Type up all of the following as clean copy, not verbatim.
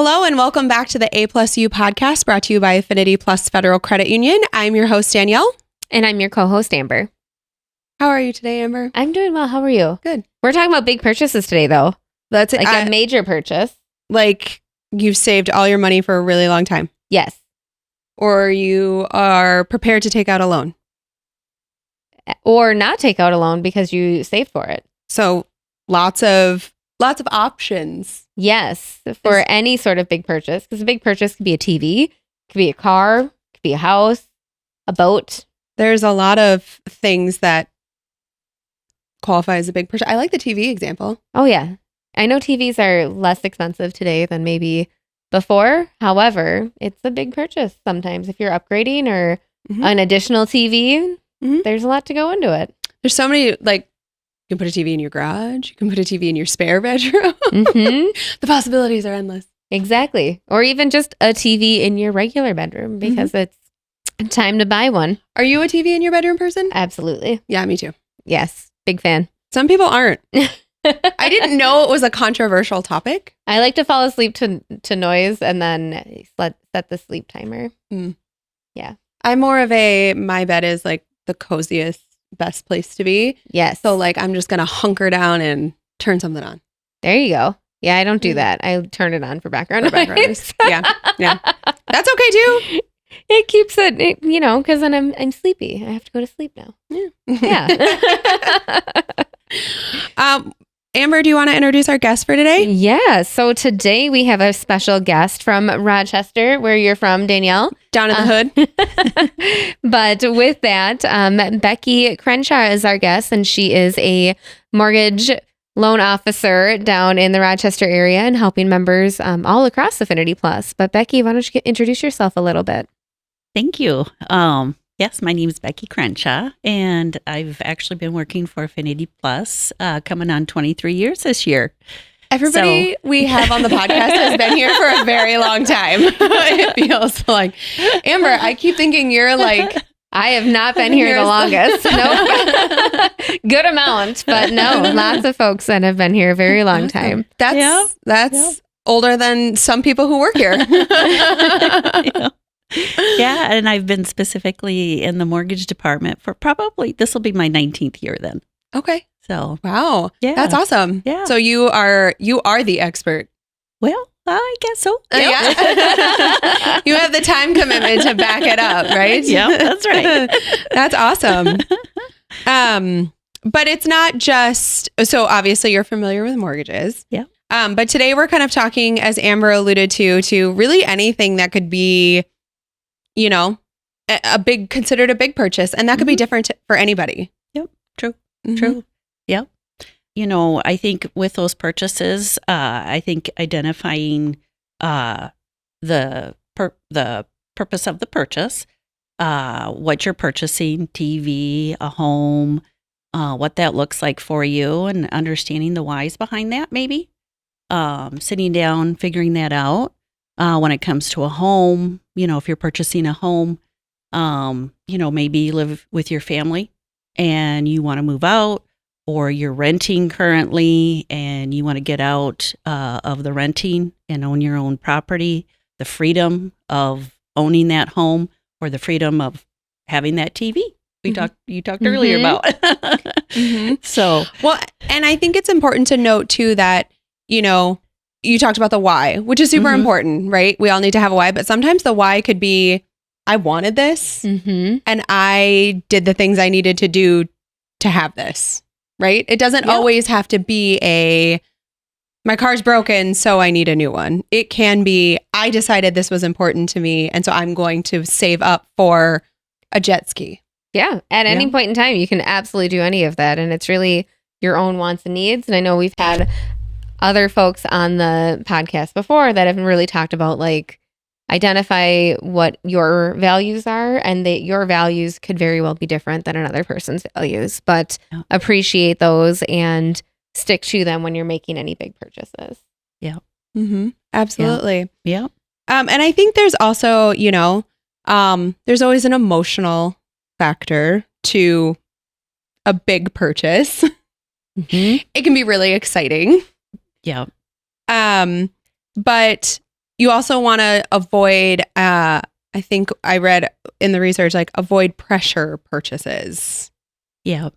Hello and welcome back to the A Plus U podcast brought to you by Affinity Plus Federal Credit Union. I'm your host, Danielle. And I'm your co-host, Amber. How are you today, Amber? I'm doing well. How are you? Good. We're talking about big purchases today, though. That's it. Like a major purchase. Like you've saved all your money for a really long time. Yes. Or you are prepared to take out a loan. Or not take out a loan because you saved for it. So lots of options. Yes. For any sort of big purchase. Because a big purchase could be a TV, could be a car, could be a house, a boat. There's a lot of things that qualify as a big purchase. I like the TV example. Oh, yeah. I know TVs are less expensive today than maybe before. However, it's a big purchase sometimes. If you're upgrading or an additional TV, there's a lot to go into it. There's so many, like, you can put a TV in your garage. You can put a TV in your spare bedroom. The possibilities are endless. Exactly. Or even just a TV in your regular bedroom because it's time to buy one. Are you a TV in your bedroom person? Absolutely. Yeah, me too. Yes. Big fan. Some people aren't. I didn't know it was a controversial topic. I like to fall asleep to noise and then set the sleep timer. Yeah. I'm more of my bed is like the coziest, best place to be. Yes. So like I'm just going to hunker down and turn something on. There you go. Yeah, I don't do that. I turn it on for background noise. Yeah. That's okay too. It keeps it, because then I'm sleepy. I have to go to sleep now. Yeah. Amber, do you want to introduce our guest for today? Yeah. So today we have a special guest from Rochester, where you're from, Danielle. Down in the hood. But with that, Becky Crenshaw is our guest, and she is a mortgage loan officer down in the Rochester area and helping members all across Affinity Plus. But Becky, why don't you introduce yourself a little bit? Thank you. Yes, my name is Becky Crenshaw, and I've actually been working for Affinity Plus coming on 23 years this year. Everybody we have on the podcast has been here for a very long time. It feels like. Amber, I keep thinking you're like... I have not been here the longest. Nope. Good amount, but no, lots of folks that have been here a very long time. That's older than some people who work here. Yeah, and I've been specifically in the mortgage department for probably, this will be my 19th year then. Okay. So, wow. Yeah. That's awesome. Yeah. So you are the expert. Well, I guess so. Yeah. You have the time commitment to back it up, right? Yeah, that's right. That's awesome. But it's not just, so obviously you're familiar with mortgages. Yeah. But today we're kind of talking, as Amber alluded to really anything that could be, considered a big purchase. And that could be different for anybody. Yep. True. Yep. I think with those purchases, I think identifying the purpose of the purchase, what you're purchasing, TV, a home, what that looks like for you, and understanding the whys behind that, maybe. Sitting down, figuring that out. When it comes to a home, if you're purchasing a home, maybe you live with your family and you want to move out, or you're renting currently and you want to get out of the renting and own your own property, the freedom of owning that home, or the freedom of having that TV you talked earlier about. So, well, and I think it's important to note too that, you talked about the why, which is super important, right? We all need to have a why, but sometimes the why could be, I wanted this and I did the things I needed to do to have this, right? It doesn't always have to be my car's broken, so I need a new one. It can be, I decided this was important to me, and so I'm going to save up for a jet ski. Yeah. At any point in time, you can absolutely do any of that. And it's really your own wants and needs. And I know we've had other folks on the podcast before that have really talked about identify what your values are, and that your values could very well be different than another person's values, but appreciate those and stick to them when you're making any big purchases. Yeah. Absolutely. Yeah. And I think there's also, there's always an emotional factor to a big purchase. It can be really exciting. Yeah. But you also want to avoid, I think I read in the research, like avoid pressure purchases. Yeah.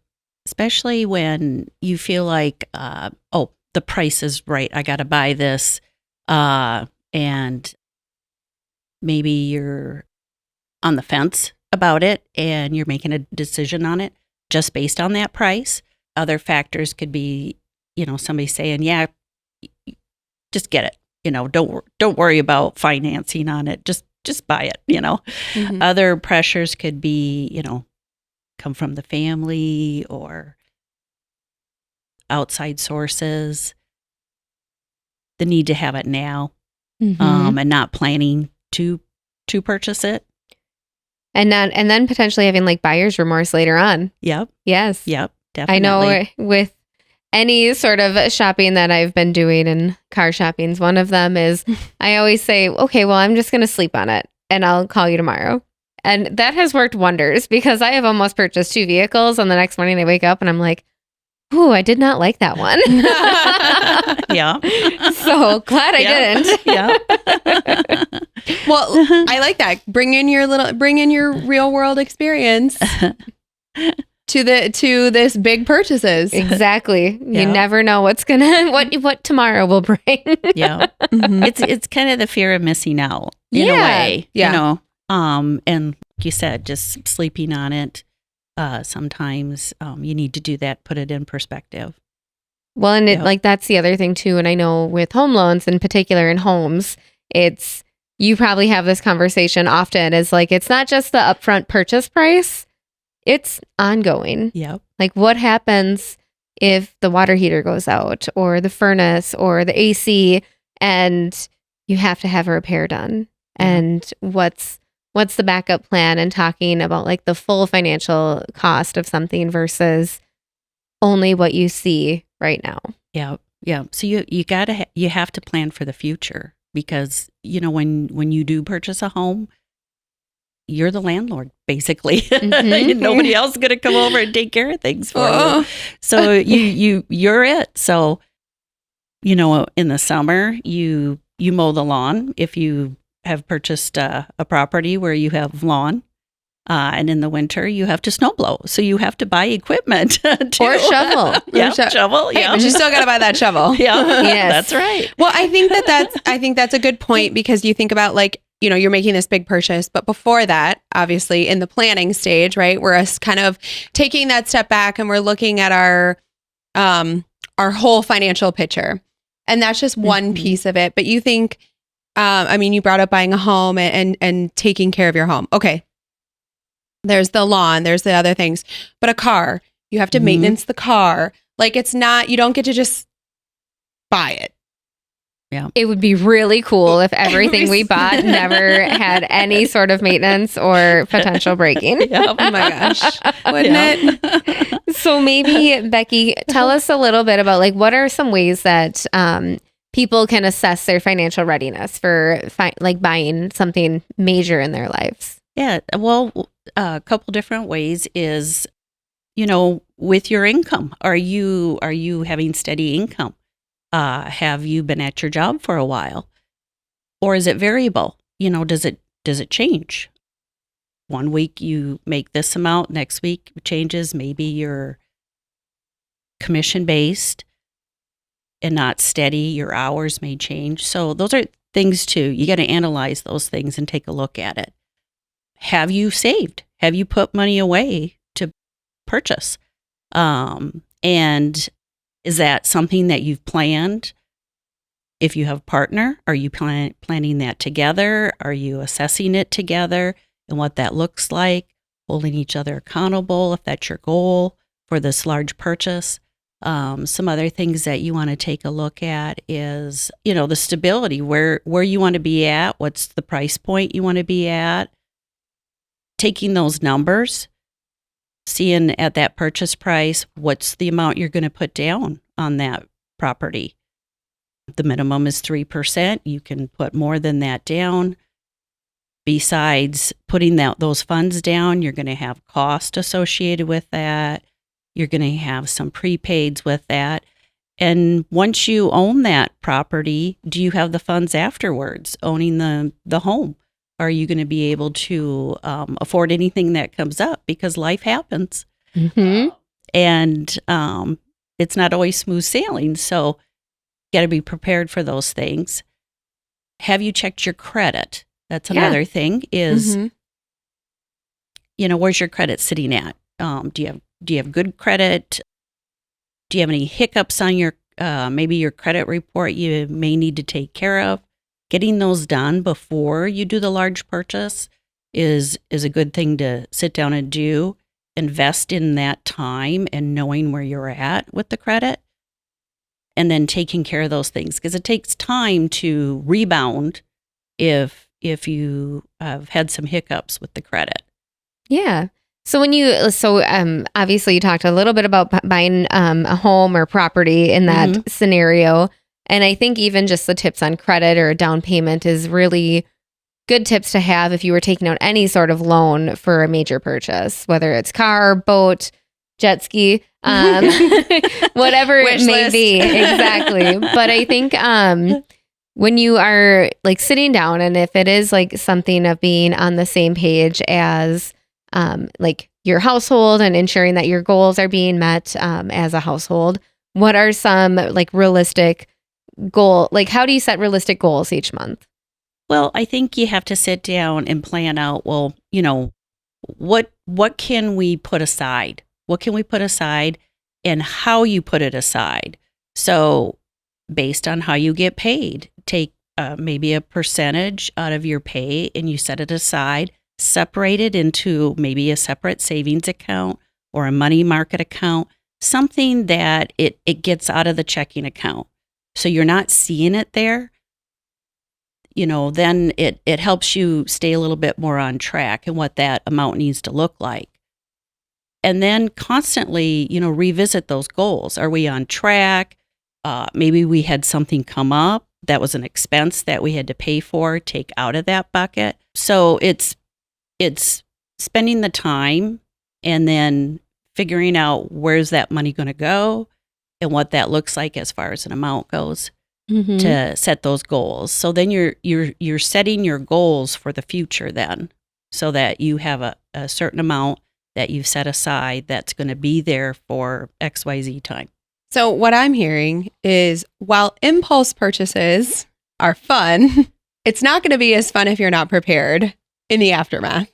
Especially when you feel like, the price is right. I got to buy this. And maybe you're on the fence about it and you're making a decision on it just based on that price. Other factors could be, somebody saying, yeah, just get it. Don't worry about financing on it. Just buy it, Mm-hmm. Other pressures could be, come from the family or outside sources. The need to have it now, and not planning to purchase it. And then potentially having like buyer's remorse later on. Yep. Yes. Yep. Definitely. I know with any sort of shopping that I've been doing, and car shoppings, one of them is I always say, okay, well, I'm just going to sleep on it and I'll call you tomorrow. And that has worked wonders because I have almost purchased 2 vehicles and the next morning I wake up and I'm like, ooh, I did not like that one. Yeah. So glad I didn't. Yeah. Well, I like that. Bring in your real world experience to this big purchases. Exactly. Yeah. You never know what tomorrow will bring. Yeah. Mm-hmm. It's kind of the fear of missing out in a way. Yeah. And like you said, just sleeping on it. Sometimes you need to do that, put it in perspective. Well, and that's the other thing too. And I know with home loans in particular in homes, you probably have this conversation often, is like, it's not just the upfront purchase price, it's ongoing. Yep. Like what happens if the water heater goes out or the furnace or the AC and you have to have a repair done? Yeah. And what's the backup plan, and talking about like the full financial cost of something versus only what you see right now. Yeah. Yeah. So you have to plan for the future, because, when you do purchase a home, you're the landlord, basically. Mm-hmm. Nobody else is going to come over and take care of things for you. So you're it. So, in the summer, you mow the lawn if you have purchased a property where you have lawn. And in the winter, you have to snow blow. So you have to buy equipment too. Or shovel. Yeah, shovel. Hey, Yeah. but you still got to buy that shovel. Yeah. Yes. That's right. Well, I think that's a good point, because you think about like, you're making this big purchase, but before that, obviously in the planning stage, right, we're us kind of taking that step back and we're looking at our whole financial picture. And that's just one piece of it. But you think, you brought up buying a home and taking care of your home. Okay. There's the lawn, there's the other things, but a car, you have to maintenance the car. Like it's not, you don't get to just buy it. Yeah. It would be really cool if everything we bought never had any sort of maintenance or potential breaking. Yep. Oh my gosh. Wouldn't it? So maybe, Becky, tell us a little bit about like, what are some ways that people can assess their financial readiness for buying something major in their lives? Yeah. Well, a couple different ways is, with your income, are you having steady income? Have you been at your job for a while? Or is it variable? Does it change? One week you make this amount, next week it changes. Maybe you're commission based and not steady. Your hours may change. So those are things too. You got to analyze those things and take a look at it. Have you saved? Have you put money away to purchase? And is that something that you've planned? If you have a partner, are you planning that together? Are you assessing it together and what that looks like? Holding each other accountable if that's your goal for this large purchase. Some other things that you want to take a look at is, the stability, where you want to be at, what's the price point you want to be at. Taking those numbers, seeing at that purchase price, what's the amount you're going to put down on that property. The minimum is 3%. You can put more than that down. Besides putting those funds down, you're going to have cost associated with that. You're going to have some prepaids with that. And once you own that property, do you have the funds afterwards owning the home? Are you going to be able to afford anything that comes up? Because life happens. And it's not always smooth sailing. So you got to be prepared for those things. Have you checked your credit? That's another thing is, where's your credit sitting at? Do you have good credit? Do you have any hiccups on your maybe your credit report you may need to take care of? Getting those done before you do the large purchase is a good thing to sit down and do. Invest in that time and knowing where you're at with the credit, and then taking care of those things, because it takes time to rebound if you have had some hiccups with the credit. Yeah. So obviously you talked a little bit about buying a home or property in that scenario. And I think even just the tips on credit or a down payment is really good tips to have if you were taking out any sort of loan for a major purchase, whether it's car, boat, jet ski, whatever it may be. Exactly. But I think when you are like sitting down, and if it is like something of being on the same page as like your household and ensuring that your goals are being met as a household, what are some like realistic like how do you set realistic goals each month? Well, I think you have to sit down and plan out, well, what can we put aside? What can we put aside and how you put it aside? So based on how you get paid, take maybe a percentage out of your pay and you set it aside, separate it into maybe a separate savings account or a money market account, something that it gets out of the checking account. So you're not seeing it there. Then it helps you stay a little bit more on track and what that amount needs to look like. And then constantly, revisit those goals. Are we on track? Maybe we had something come up that was an expense that we had to pay for, take out of that bucket. So it's spending the time and then figuring out where's that money going to go and what that looks like as far as an amount goes. To set those goals. So then you're setting your goals for the future then, so that you have a certain amount that you've set aside that's going to be there for XYZ time. So what I'm hearing is while impulse purchases are fun, it's not going to be as fun if you're not prepared in the aftermath.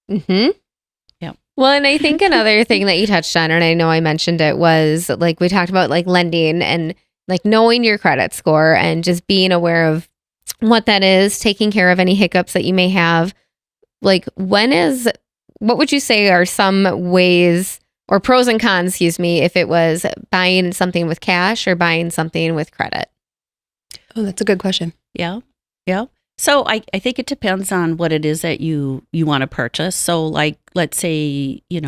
Yeah. Well, and I think another thing that you touched on, and I know I mentioned it, was like we talked about like lending and like knowing your credit score and just being aware of what that is, taking care of any hiccups that you may have. Like what would you say are some ways or pros and cons, if it was buying something with cash or buying something with credit? Oh, that's a good question. Yeah. So I think it depends on what it is that you want to purchase. So like, let's say, you're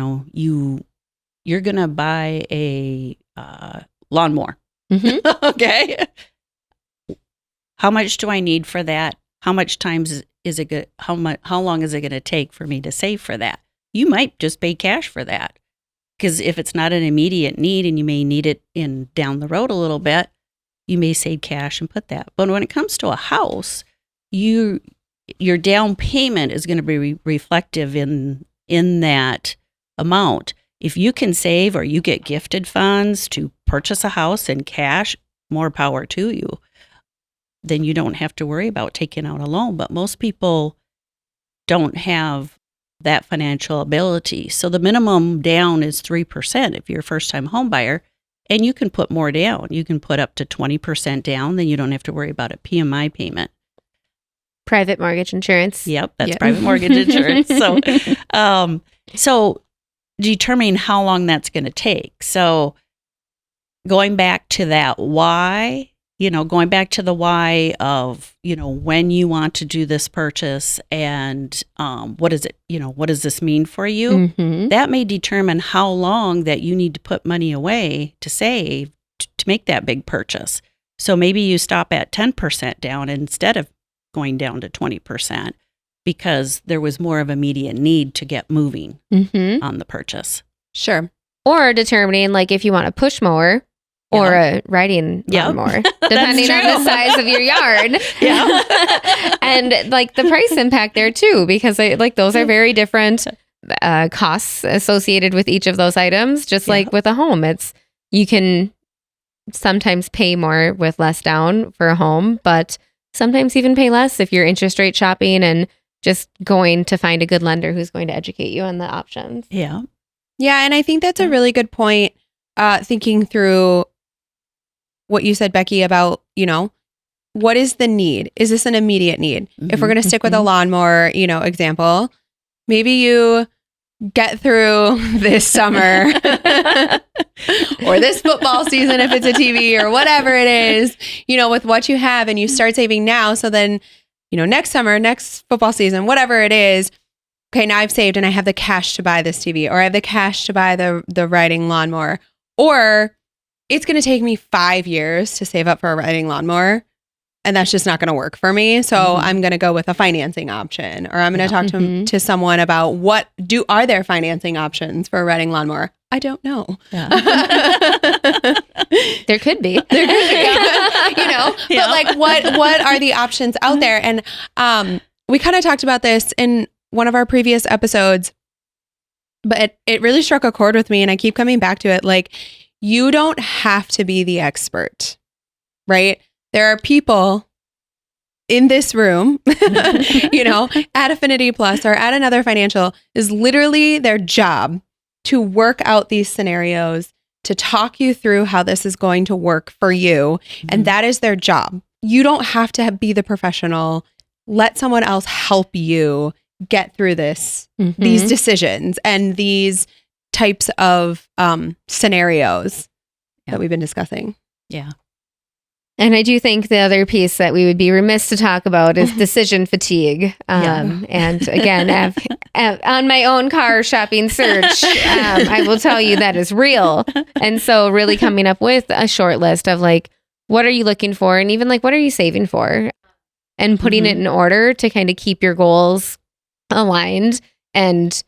going to buy a lawnmower. Okay. How much do I need for that? How much time is it good? How long is it going to take for me to save for that? You might just pay cash for that, because if it's not an immediate need and you may need it down the road a little bit, you may save cash and put that. But when it comes to a house, your down payment is going to be reflective in that amount. If you can save or you get gifted funds to purchase a house in cash, more power to you. Then you don't have to worry about taking out a loan. But most people don't have that financial ability. So the minimum down is 3% if you're a first-time home buyer, and you can put more down. You can put up to 20% down, then you don't have to worry about a PMI payment. Private mortgage insurance. Yep, that's private mortgage insurance. So determining how long that's going to take. So going back to that why, going back to the why of, when you want to do this purchase and what is it, what does this mean for you? That may determine how long that you need to put money away to save to make that big purchase. So maybe you stop at 10% down instead of going down to 20%. Because there was more of immediate need to get moving on the purchase. Sure. Or determining like if you want a push mower or a riding lawnmower, depending on the size of your yard. And like the price impact there too, because those are very different costs associated with each of those items. Just like with a home, you can sometimes pay more with less down for a home, but sometimes even pay less if you're interest rate shopping and just going to find a good lender who's going to educate you on the options. Yeah. And I think that's a really good point, thinking through what you said, Becky, about, what is the need? Is this an immediate need? If we're going to stick with a lawnmower, example, maybe you get through this summer or this football season, if it's a TV or whatever it is, with what you have, and you start saving now. So then, next summer, next football season, whatever it is, okay, now I've saved and I have the cash to buy this TV, or I have the cash to buy the riding lawnmower, or it's going to take me 5 years to save up for a riding lawnmower, and that's just not going to work for me. So I'm going to go with a financing option, or I'm going to talk to someone about are there financing options for a riding lawnmower? I don't know. There could be. But like what are the options out there? And we kind of talked about this in one of our previous episodes, but it really struck a chord with me, and I keep coming back to it. Like, you don't have to be the expert, right? There are people in this room, at Affinity Plus or at another financial, is literally their job to work out these scenarios, to talk you through how this is going to work for you. And that is their job. You don't have to be the professional. Let someone else help you get through these decisions and these types of scenarios that we've been discussing. Yeah. And I do think the other piece that we would be remiss to talk about is decision fatigue. And again, on my own car shopping search, I will tell you that is real. And so really coming up with a short list of like, what are you looking for? And even like, what are you saving for? And putting it in order to kind of keep your goals aligned and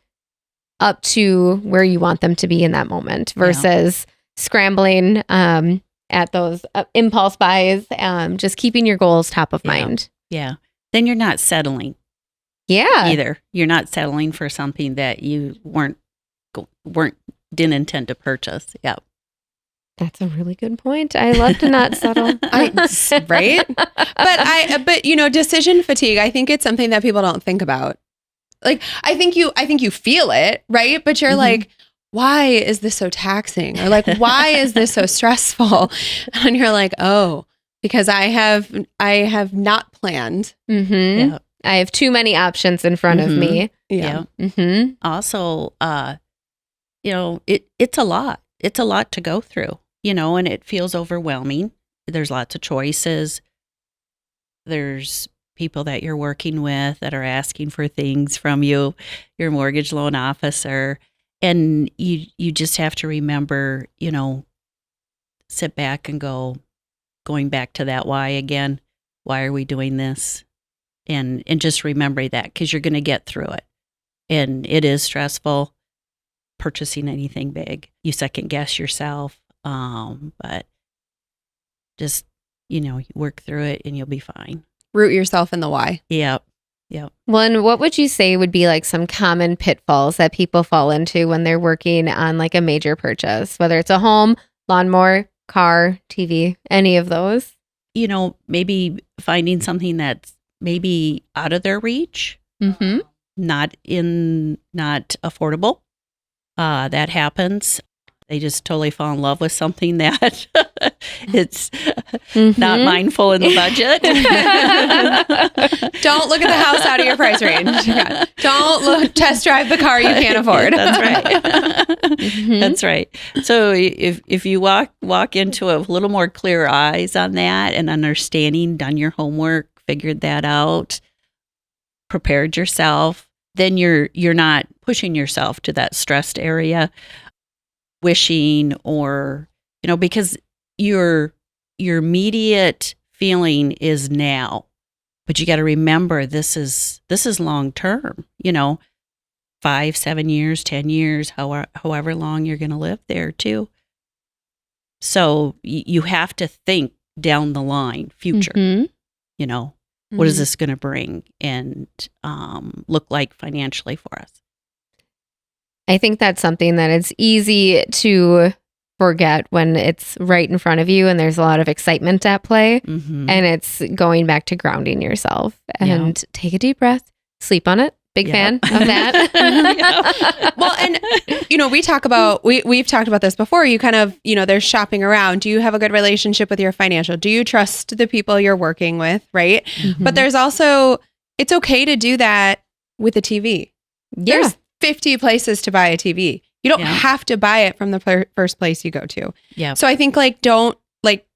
up to where you want them to be in that moment versus scrambling at those impulse buys, just keeping your goals top of mind. Yeah. Then you're not settling. Yeah. Either. You're not settling for something that you didn't intend to purchase. Yeah. That's a really good point. I love to not settle. Right? But decision fatigue, I think it's something that people don't think about. Like, I think you feel it, right? But you're like, why is this so taxing? Or like, why is this so stressful? And you're like, oh, because I have not planned. Yeah. I have too many options in front of me. Yeah. Also, it's a lot. It's a lot to go through, and it feels overwhelming. There's lots of choices. There's people that you're working with that are asking for things from you, your mortgage loan officer. And you just have to remember, sit back and going back to that why again. Why are we doing this? And just remember that, because you're going to get through it. And it is stressful purchasing anything big. You second guess yourself. But just, you work through it and you'll be fine. Root yourself in the why. Yep. Well, and what would you say would be like some common pitfalls that people fall into when they're working on like a major purchase, whether it's a home, lawnmower, car, TV, any of those? Maybe finding something that's maybe out of their reach, not affordable. That happens. They just totally fall in love with something that it's not mindful in the budget. Don't look at the house out of your price range. Don't test drive the car you can't afford. That's right. That's right. So if you walk into it with a little more clear eyes on that and understanding, done your homework, figured that out, prepared yourself, then you're not pushing yourself to that stressed area, wishing, or because your immediate feeling is now, but you got to remember this is long term, 5, 7 years, 10 years, however long you're going to live there too. So you have to think down the line, future. You know, what is this going to bring and look like financially for us? I think that's something that it's easy to forget when it's right in front of you and there's a lot of excitement at play. And it's going back to grounding yourself and take a deep breath, sleep on it. Big fan of that. Well, and we talk about, we've talked about this before. You kind of, there's shopping around. Do you have a good relationship with your financial? Do you trust the people you're working with? Right. But there's also, it's okay to do that with a TV. There's 50 places to buy a TV. You don't have to buy it from the first place you go to. Yeah. So I think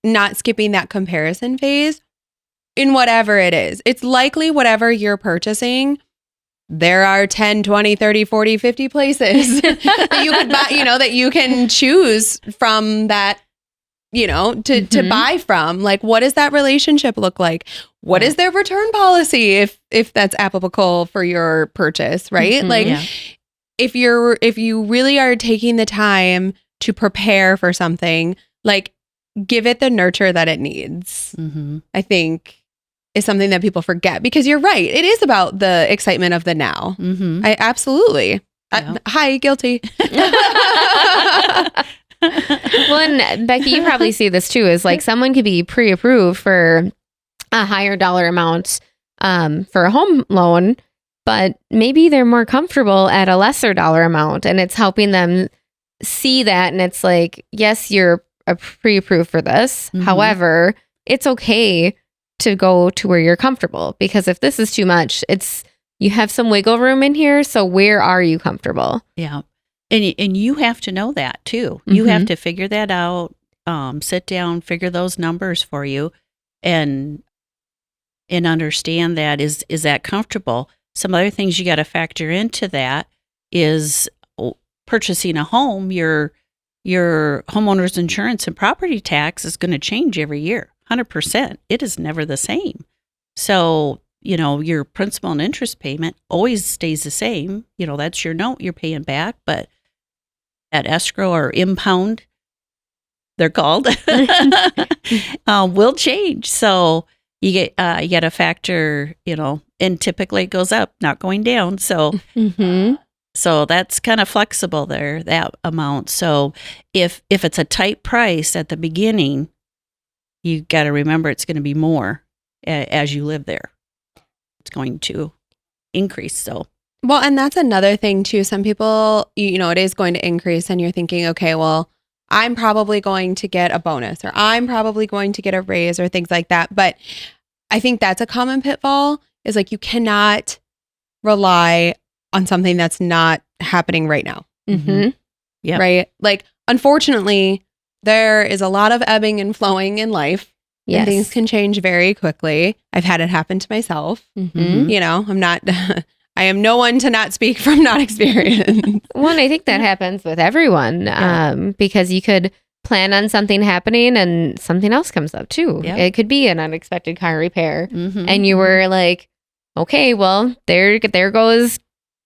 not skipping that comparison phase in whatever it is. It's likely whatever you're purchasing, there are 10, 20, 30, 40, 50 places that you could buy, that you can choose from that, to buy from. Like, what does that relationship look like? What is their return policy if that's applicable for your purchase, right? If you really are taking the time to prepare for something, like, give it the nurture that it needs. I think is something that people forget, because you're right. It is about the excitement of the now. I absolutely. Hi, guilty. Well, and Becky, you probably see this too, is like someone could be pre-approved for a higher dollar amount for a home loan, but maybe they're more comfortable at a lesser dollar amount, and it's helping them see that. And it's like, yes, you're pre-approved for this. However, it's okay to go to where you're comfortable, because if this is too much, you have some wiggle room in here. So where are you comfortable? Yeah. And you have to know that too. You have to figure that out, sit down, figure those numbers for you, and understand that is that comfortable. Some other things you got to factor into that is purchasing a home. Your homeowner's insurance and property tax is going to change every year. 100%. It is never the same. So, your principal and interest payment always stays the same. That's your note you're paying back, but that escrow or impound, they're called, will change. So you got to factor, and typically it goes up, not going down. So, so that's kind of flexible there, that amount. So if it's a tight price at the beginning, you got to remember it's going to be more as you live there. It's going to increase. So, well, and that's another thing too. Some people, it is going to increase, and you're thinking, okay, well, I'm probably going to get a bonus, or I'm probably going to get a raise, or things like that. But I think that's a common pitfall, is like, you cannot rely on something that's not happening right now. Yeah. Right. Like, unfortunately, there is a lot of ebbing and flowing in life. Yes. And things can change very quickly. I've had it happen to myself. I'm not, I am no one to not speak from not experience. Well, and I think that happens with everyone, because you could plan on something happening and something else comes up too. Yep. It could be an unexpected car repair. And you were like, okay, well, there goes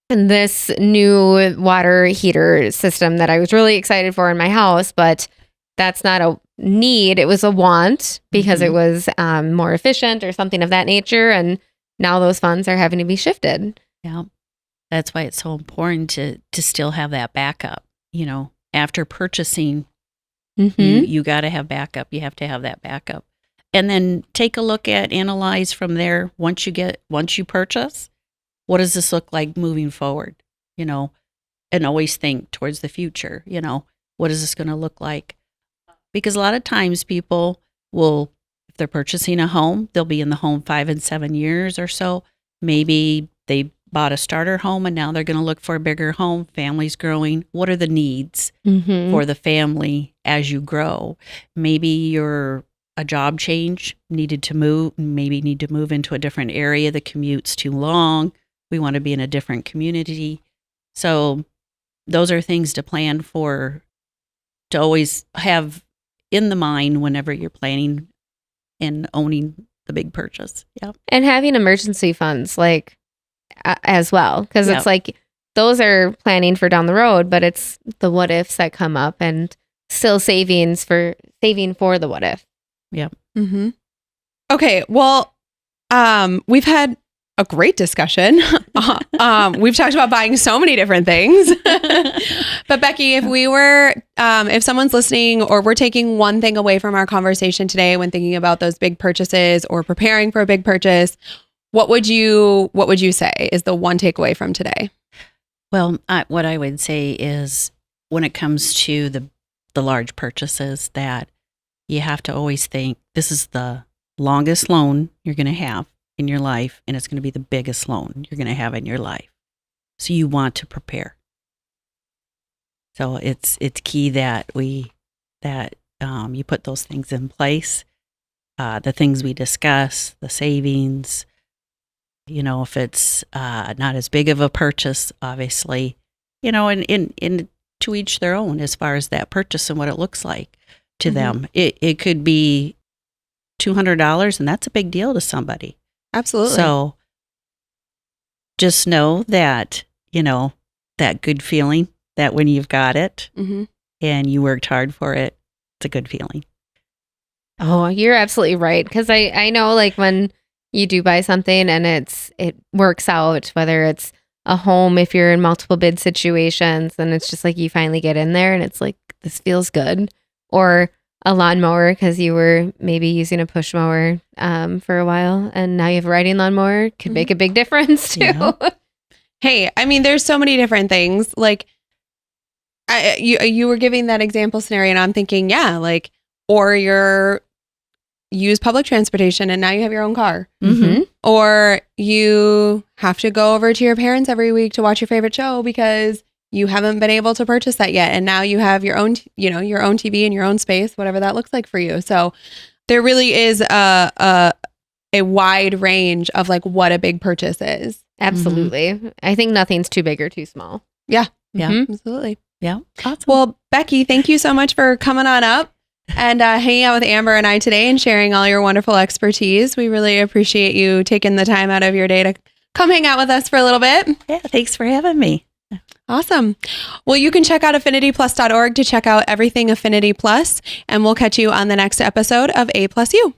this new water heater system that I was really excited for in my house, but that's not a need. It was a want, because it was more efficient or something of that nature. And now those funds are having to be shifted. Yeah. That's why it's so important to still have that backup. After purchasing, you got to have backup. You have to have that backup. And then take a look at, analyze from there. Once you purchase, what does this look like moving forward? And always think towards the future. What is this going to look like? Because a lot of times people will, if they're purchasing a home, they'll be in the home 5 and 7 years or so. Maybe they bought a starter home and now they're going to look for a bigger home. Family's growing. What are the needs for the family as you grow? Maybe you're a job change, needed to move, maybe need to move into a different area. The commute's too long. We want to be in a different community. So those are things to plan for, to always have in the mind whenever you're planning and owning the big purchase. Yeah. And having emergency funds, like, as well, because it's like, those are planning for down the road, but it's the what ifs that come up. And still saving for the what if. Yep. Mm-hmm. Okay. Well, we've had a great discussion. We've talked about buying so many different things. But Becky, if someone's listening or we're taking one thing away from our conversation today when thinking about those big purchases or preparing for a big purchase, what would you say is the one takeaway from today? Well, what I would say is when it comes to the large purchases, that you have to always think this is the longest loan you're going to have in your life, and it's going to be the biggest loan you're going to have in your life. So you want to prepare. So it's key that you put those things in place. The things we discuss, the savings, if it's not as big of a purchase, obviously, and to each their own as far as that purchase and what it looks like to them. It could be $200, and that's a big deal to somebody. Absolutely. So just know that, that good feeling that when you've got it and you worked hard for it, it's a good feeling. Oh, you're absolutely right. Because I know like when you do buy something and it works out, whether it's a home, if you're in multiple bid situations, and it's just like you finally get in there and it's like, this feels good. Or a lawnmower because you were maybe using a push mower for a while and now you have a riding lawnmower, could make a big difference too. Yeah. Hey, I mean, there's so many different things. Like you were giving that example scenario and I'm thinking, yeah, like, or you're use public transportation and now you have your own car. Mm-hmm. Or you have to go over to your parents every week to watch your favorite show because you haven't been able to purchase that yet. And now you have your own, your own TV in your own space, whatever that looks like for you. So there really is a wide range of like what a big purchase is. Absolutely. Mm-hmm. I think nothing's too big or too small. Yeah. Yeah. Mm-hmm. Absolutely. Yeah. Awesome. Well, Becky, thank you so much for coming on up and hanging out with Amber and I today and sharing all your wonderful expertise. We really appreciate you taking the time out of your day to come hang out with us for a little bit. Yeah. Thanks for having me. Awesome. Well, you can check out affinityplus.org to check out everything Affinity Plus, and we'll catch you on the next episode of A Plus U.